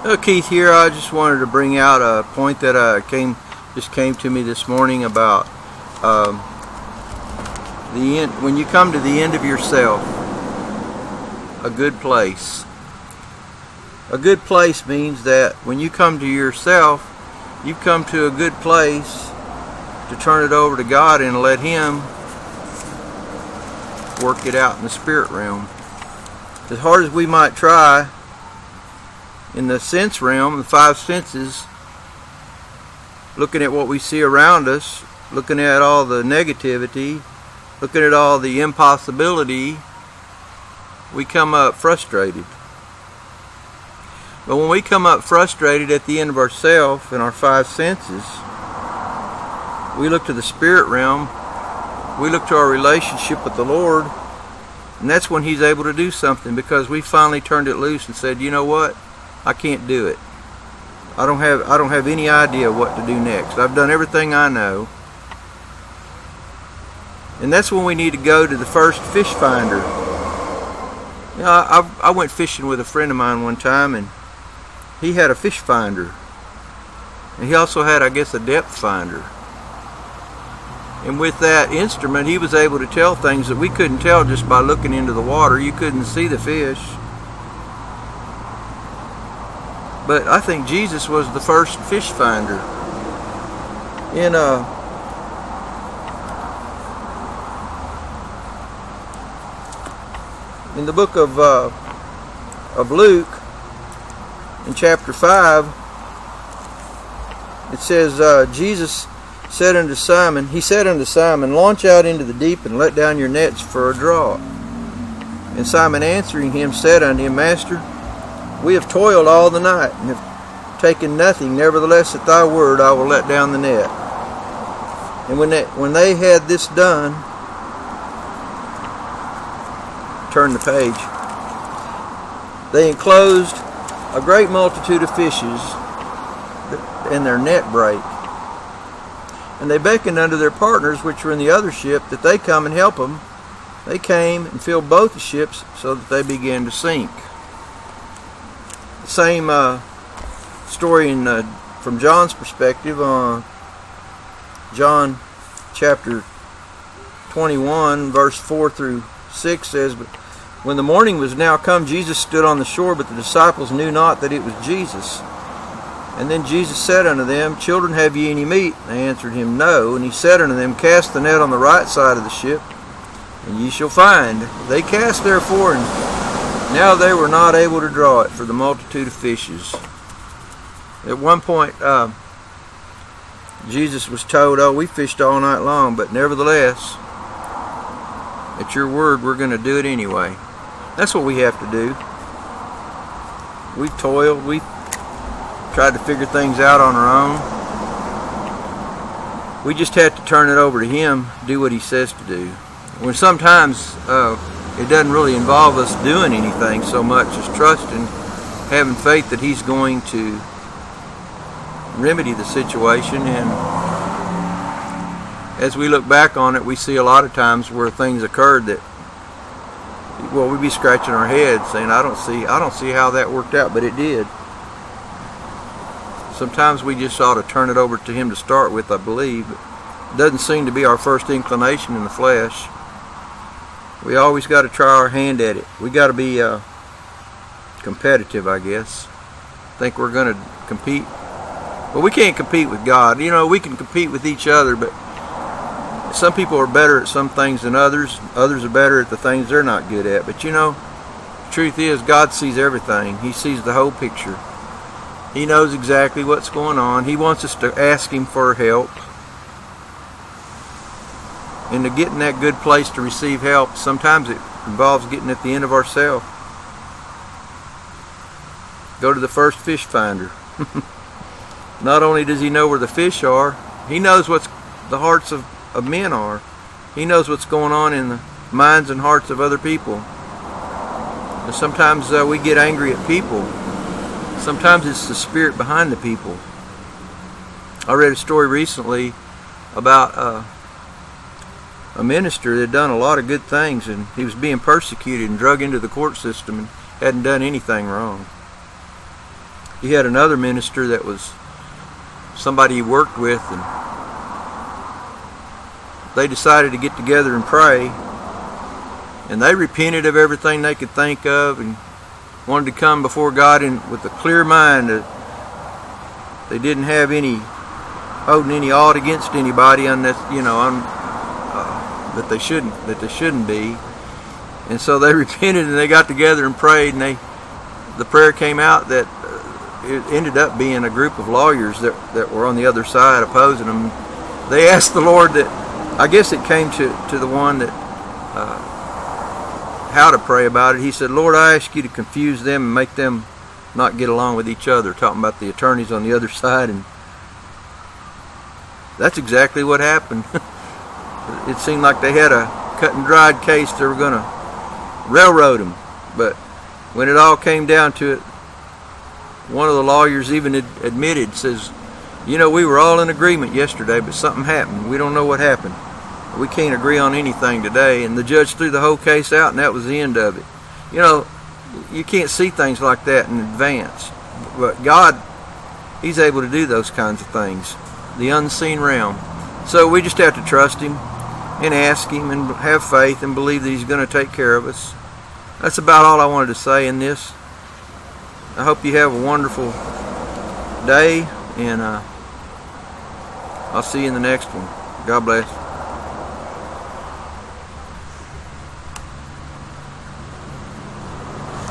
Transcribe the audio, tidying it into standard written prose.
Keith here. I just wanted to bring out a point that came to me this morning about the end. When you come to the end of yourself, a good place. A good place means that when you come to yourself, you've come to a good place to turn it over to God and let Him work it out in the spirit realm. As hard as we might try, in the sense realm, the five senses, looking at what we see around us, looking at all the negativity, looking at all the impossibility, we come up frustrated. But when we come up frustrated at the end of ourselves and our five senses, we look to the spirit realm, we look to our relationship with the Lord, and that's when He's able to do something, because we finally turned it loose and said, you know what? I can't do it. I don't have any idea what to do next. I've done everything I know. And that's when we need to go to the first fish finder. You know, I went fishing with a friend of mine one time, and he had a fish finder. And he also had, I guess, a depth finder. And with that instrument, he was able to tell things that we couldn't tell just by looking into the water. You couldn't see the fish. But I think Jesus was the first fish finder. In the book of Luke, in chapter 5, it says, Jesus said unto Simon, He said unto Simon, Launch out into the deep and let down your nets for a draught. And Simon answering him said unto him, Master, we have toiled all the night and have taken nothing. Nevertheless, at thy word I will let down the net. And when they had this done, turn the page, they enclosed a great multitude of fishes, and their net brake. And they beckoned unto their partners which were in the other ship, that they come and help them. They came and filled both the ships, so that they began to sink. Same story from John's perspective. John chapter 21 verse 4 through 6 says, But when the morning was now come, Jesus stood on the shore, but the disciples knew not that it was Jesus. And then Jesus said unto them, Children, have ye any meat? And they answered him, No. And he said unto them, Cast the net on the right side of the ship, and ye shall find. They cast therefore, and now they were not able to draw it for the multitude of fishes. At one point, Jesus was told, we fished all night long, but nevertheless, at your word, we're going to do it anyway. That's what we have to do. We've toiled, we've tried to figure things out on our own. We just have to turn it over to Him, do what He says to do. When sometimes it doesn't really involve us doing anything so much as trusting, having faith that He's going to remedy the situation. And as we look back on it, we see a lot of times where things occurred that, well, we'd be scratching our heads saying, I don't see how that worked out, but it did. Sometimes we just ought to turn it over to Him to start with, I believe. It doesn't seem to be our first inclination in the flesh. We always got to try our hand at it. We got to be competitive, I guess. Think we're going to compete. Well, we can't compete with God. You know, we can compete with each other, but some people are better at some things than others. Others are better at the things they're not good at. But you know, the truth is, God sees everything. He sees the whole picture. He knows exactly what's going on. He wants us to ask Him for help. And to get in that good place to receive help, sometimes it involves getting at the end of ourselves. Go to the first fish finder. Not only does He know where the fish are, He knows what the hearts of men are. He knows what's going on in the minds and hearts of other people. And sometimes we get angry at people. Sometimes it's the spirit behind the people. I read a story recently about a minister that had done a lot of good things, and he was being persecuted and drug into the court system and hadn't done anything wrong. he had another minister that was somebody he worked with, and they decided to get together and pray, and they repented of everything they could think of and wanted to come before God with a clear mind that they didn't have any holding any ought against anybody that they shouldn't be. And so they repented, and they got together and prayed, and the prayer came out that it ended up being a group of lawyers that were on the other side opposing them. They asked the Lord that, I guess it came to the one that how to pray about it. He said, Lord, I ask you to confuse them and make them not get along with each other, talking about the attorneys on the other side. And that's exactly what happened. It seemed like they had a cut and dried case. They were going to railroad him. But when it all came down to it, one of the lawyers even admitted, says, we were all in agreement yesterday, but something happened. We don't know what happened. We can't agree on anything today. And the judge threw the whole case out, and that was the end of it. You can't see things like that in advance. But God, He's able to do those kinds of things, the unseen realm. So we just have to trust Him and ask Him and have faith and believe that He's going to take care of us. That's about all I wanted to say in this. I hope you have a wonderful day, and I'll see you in the next one. God bless.